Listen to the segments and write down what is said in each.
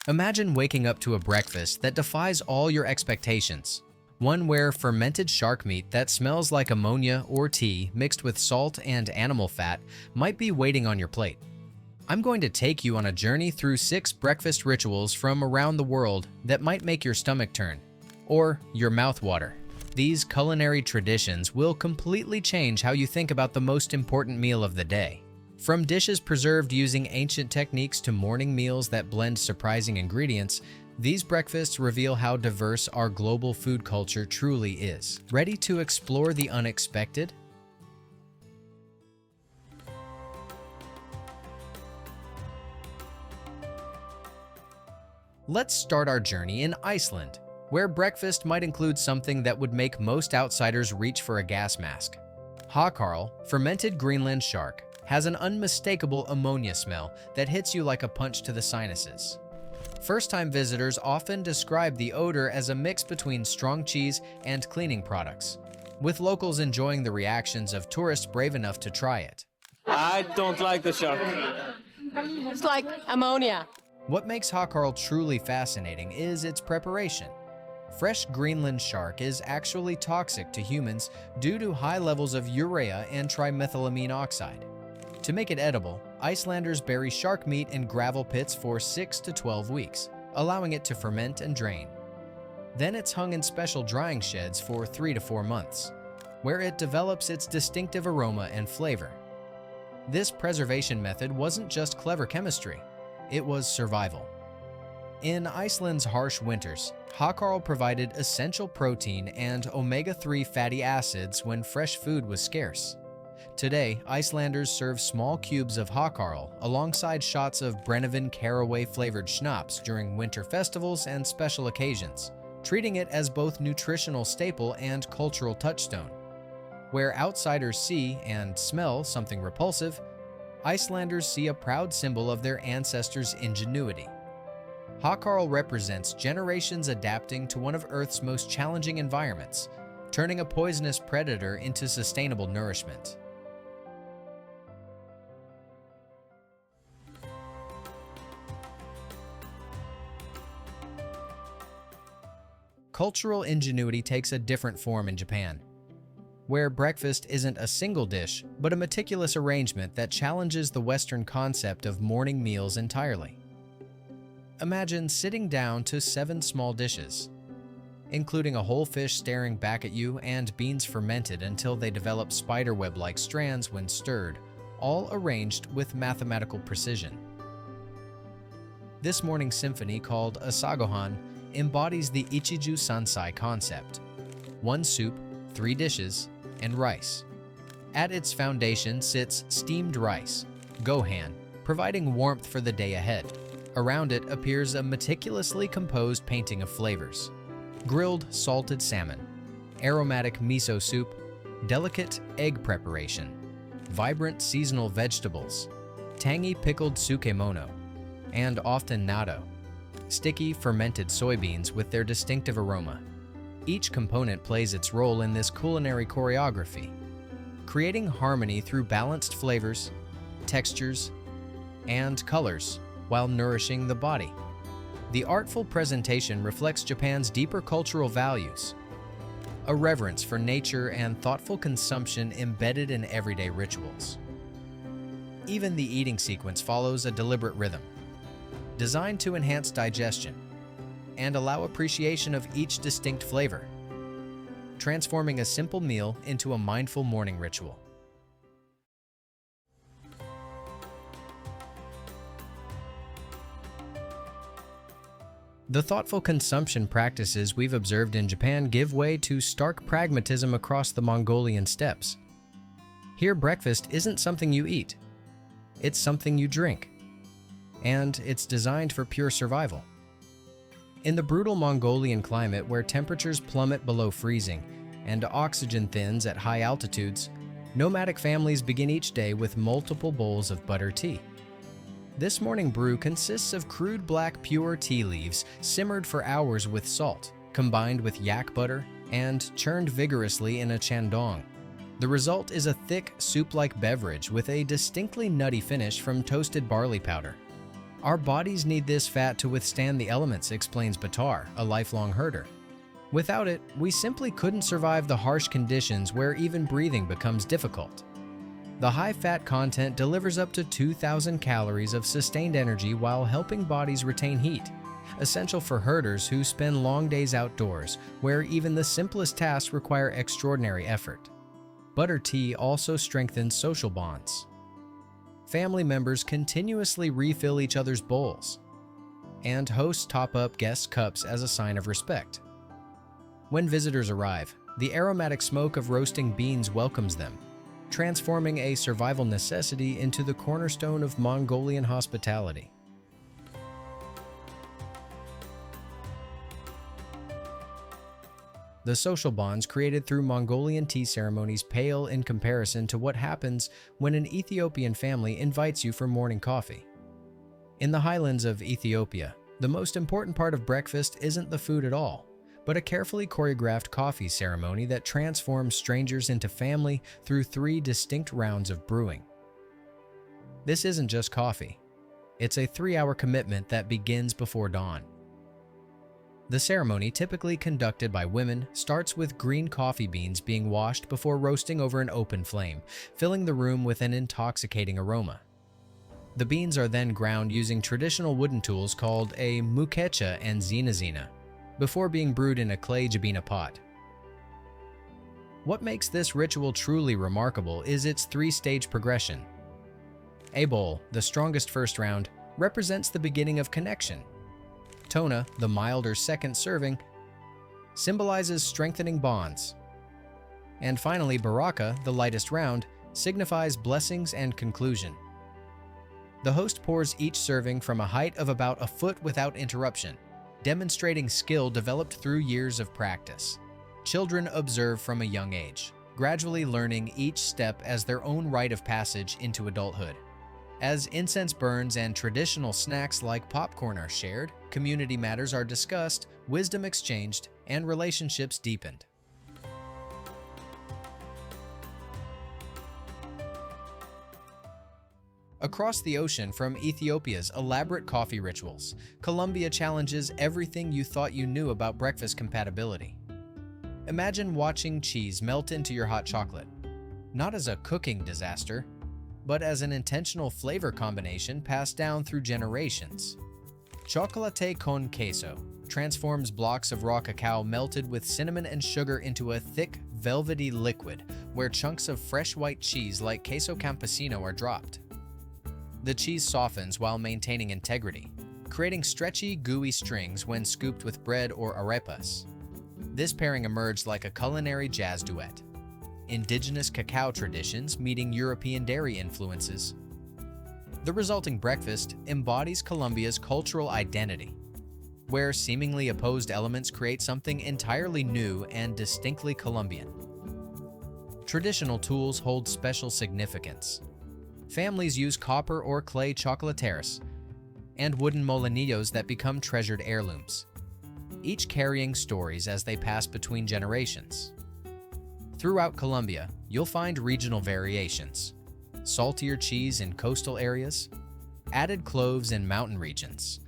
Imagine waking up to a breakfast that defies all your expectations. One where fermented shark meat that smells like ammonia or tea mixed with salt and animal fat might be waiting on your plate. I'm going to take you on a journey through 6 breakfast rituals from around the world that might make your stomach turn, or your mouth water. These culinary traditions will completely change how you think about the most important meal of the day. From dishes preserved using ancient techniques to morning meals that blend surprising ingredients, these breakfasts reveal how diverse our global food culture truly is. Ready to explore the unexpected? Let's start our journey in Iceland, where breakfast might include something that would make most outsiders reach for a gas mask. Hákarl, fermented Greenland shark, has an unmistakable ammonia smell that hits you like a punch to the sinuses. First-time visitors often describe the odor as a mix between strong cheese and cleaning products, with locals enjoying the reactions of tourists brave enough to try it. I don't like the shark. It's like ammonia. What makes Hákarl truly fascinating is its preparation. Fresh Greenland shark is actually toxic to humans due to high levels of urea and trimethylamine oxide. To make it edible, Icelanders bury shark meat in gravel pits for 6 to 12 weeks, allowing it to ferment and drain. Then it's hung in special drying sheds for 3 to 4 months, where it develops its distinctive aroma and flavor. This preservation method wasn't just clever chemistry, it was survival. In Iceland's harsh winters, Hákarl provided essential protein and omega-3 fatty acids when fresh food was scarce. Today, Icelanders serve small cubes of Hákarl alongside shots of Brennivin caraway-flavored schnapps during winter festivals and special occasions, treating it as both nutritional staple and cultural touchstone. Where outsiders see and smell something repulsive, Icelanders see a proud symbol of their ancestors' ingenuity. Hákarl represents generations adapting to one of Earth's most challenging environments, turning a poisonous predator into sustainable nourishment. Cultural ingenuity takes a different form in Japan, where breakfast isn't a single dish, but a meticulous arrangement that challenges the Western concept of morning meals entirely. Imagine sitting down to 7 small dishes, including a whole fish staring back at you and beans fermented until they develop spiderweb-like strands when stirred, all arranged with mathematical precision. This morning symphony, called Asagohan, embodies the Ichiju Sansai concept: 1 soup, 3 dishes, and rice. At its foundation sits steamed rice, gohan, providing warmth for the day ahead. Around it appears a meticulously composed painting of flavors: grilled salted salmon, aromatic miso soup, delicate egg preparation, vibrant seasonal vegetables, tangy pickled sukemono, and often natto, sticky fermented soybeans with their distinctive aroma. Each component plays its role in this culinary choreography, creating harmony through balanced flavors, textures, and colors while nourishing the body. The artful presentation reflects Japan's deeper cultural values, a reverence for nature and thoughtful consumption embedded in everyday rituals. Even the eating sequence follows a deliberate rhythm, designed to enhance digestion and allow appreciation of each distinct flavor, transforming a simple meal into a mindful morning ritual. The thoughtful consumption practices we've observed in Japan give way to stark pragmatism across the Mongolian steppes. Here, breakfast isn't something you eat, it's something you drink, and it's designed for pure survival. In the brutal Mongolian climate, where temperatures plummet below freezing and oxygen thins at high altitudes, nomadic families begin each day with multiple bowls of butter tea. This morning brew consists of crude black pure tea leaves simmered for hours with salt, combined with yak butter, and churned vigorously in a chandong. The result is a thick, soup-like beverage with a distinctly nutty finish from toasted barley powder. Our bodies need this fat to withstand the elements, explains Batar, a lifelong herder. Without it, we simply couldn't survive the harsh conditions where even breathing becomes difficult. The high fat content delivers up to 2,000 calories of sustained energy while helping bodies retain heat, essential for herders who spend long days outdoors, where even the simplest tasks require extraordinary effort. Butter tea also strengthens social bonds. Family members continuously refill each other's bowls, and hosts top up guests' cups as a sign of respect. When visitors arrive, the aromatic smoke of roasting beans welcomes them, transforming a survival necessity into the cornerstone of Mongolian hospitality. The social bonds created through Mongolian tea ceremonies pale in comparison to what happens when an Ethiopian family invites you for morning coffee. In the highlands of Ethiopia, the most important part of breakfast isn't the food at all, but a carefully choreographed coffee ceremony that transforms strangers into family through 3 distinct rounds of brewing. This isn't just coffee. It's a 3-hour commitment that begins before dawn. The ceremony, typically conducted by women, starts with green coffee beans being washed before roasting over an open flame, filling the room with an intoxicating aroma. The beans are then ground using traditional wooden tools called a mukecha and zinazina, before being brewed in a clay jabina pot. What makes this ritual truly remarkable is its 3-stage progression. A bowl, the strongest first round, represents the beginning of connection. Tona, the milder second serving, symbolizes strengthening bonds. And finally, baraka, the lightest round, signifies blessings and conclusion. The host pours each serving from a height of about a foot without interruption, demonstrating skill developed through years of practice. Children observe from a young age, gradually learning each step as their own rite of passage into adulthood. As incense burns and traditional snacks like popcorn are shared, community matters are discussed, wisdom exchanged, and relationships deepened. Across the ocean from Ethiopia's elaborate coffee rituals, Colombia challenges everything you thought you knew about breakfast compatibility. Imagine watching cheese melt into your hot chocolate, not as a cooking disaster, but as an intentional flavor combination passed down through generations. Chocolate con queso transforms blocks of raw cacao melted with cinnamon and sugar into a thick, velvety liquid where chunks of fresh white cheese like queso campesino are dropped. The cheese softens while maintaining integrity, creating stretchy, gooey strings when scooped with bread or arepas. This pairing emerged like a culinary jazz duet. Indigenous cacao traditions meeting European dairy influences. The resulting breakfast embodies Colombia's cultural identity, where seemingly opposed elements create something entirely new and distinctly Colombian. Traditional tools hold special significance. Families use copper or clay chocolateras and wooden molinillos that become treasured heirlooms, each carrying stories as they pass between generations. Throughout Colombia, you'll find regional variations: saltier cheese in coastal areas, added cloves in mountain regions,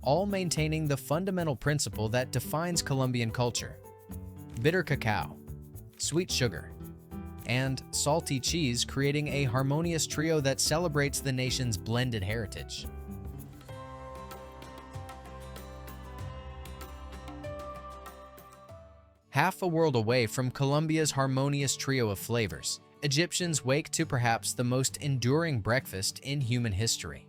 all maintaining the fundamental principle that defines Colombian culture: bitter cacao, sweet sugar, and salty cheese, creating a harmonious trio that celebrates the nation's blended heritage. Half a world away from Colombia's harmonious trio of flavors, Egyptians wake to perhaps the most enduring breakfast in human history.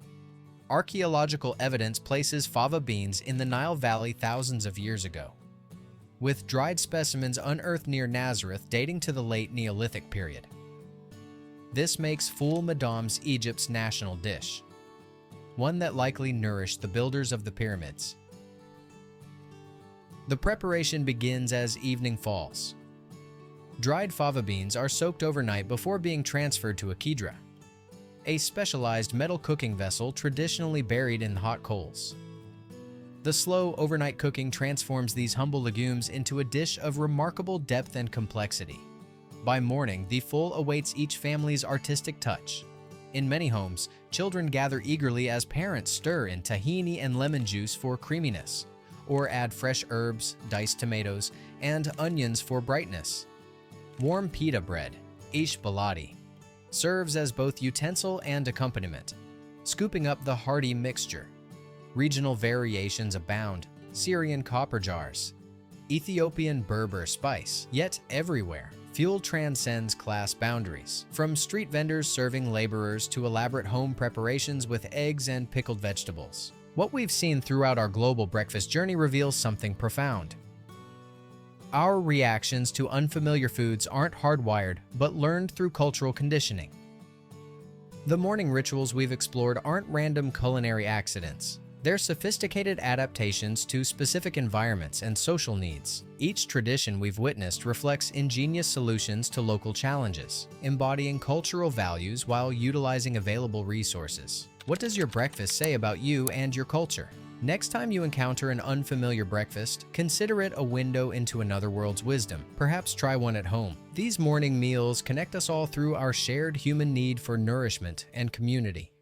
Archaeological evidence places fava beans in the Nile Valley thousands of years ago, with dried specimens unearthed near Nazareth dating to the late Neolithic period. This makes full medames Egypt's national dish, one that likely nourished the builders of the pyramids. The preparation begins as evening falls. Dried fava beans are soaked overnight before being transferred to a kidra, a specialized metal cooking vessel traditionally buried in hot coals. The slow overnight cooking transforms these humble legumes into a dish of remarkable depth and complexity. By morning, the full awaits each family's artistic touch, In many homes, children gather eagerly as parents stir in tahini and lemon juice for creaminess, or add fresh herbs, diced tomatoes, and onions for brightness. Warm pita bread, ish baladi, serves as both utensil and accompaniment, scooping up the hearty mixture. Regional variations abound: Syrian copper jars, Ethiopian Berber spice, yet everywhere. Fuel transcends class boundaries, from street vendors serving laborers to elaborate home preparations with eggs and pickled vegetables. What we've seen throughout our global breakfast journey reveals something profound. Our reactions to unfamiliar foods aren't hardwired, but learned through cultural conditioning. The morning rituals we've explored aren't random culinary accidents. They're sophisticated adaptations to specific environments and social needs. Each tradition we've witnessed reflects ingenious solutions to local challenges, embodying cultural values while utilizing available resources. What does your breakfast say about you and your culture? Next time you encounter an unfamiliar breakfast, consider it a window into another world's wisdom. Perhaps try one at home. These morning meals connect us all through our shared human need for nourishment and community.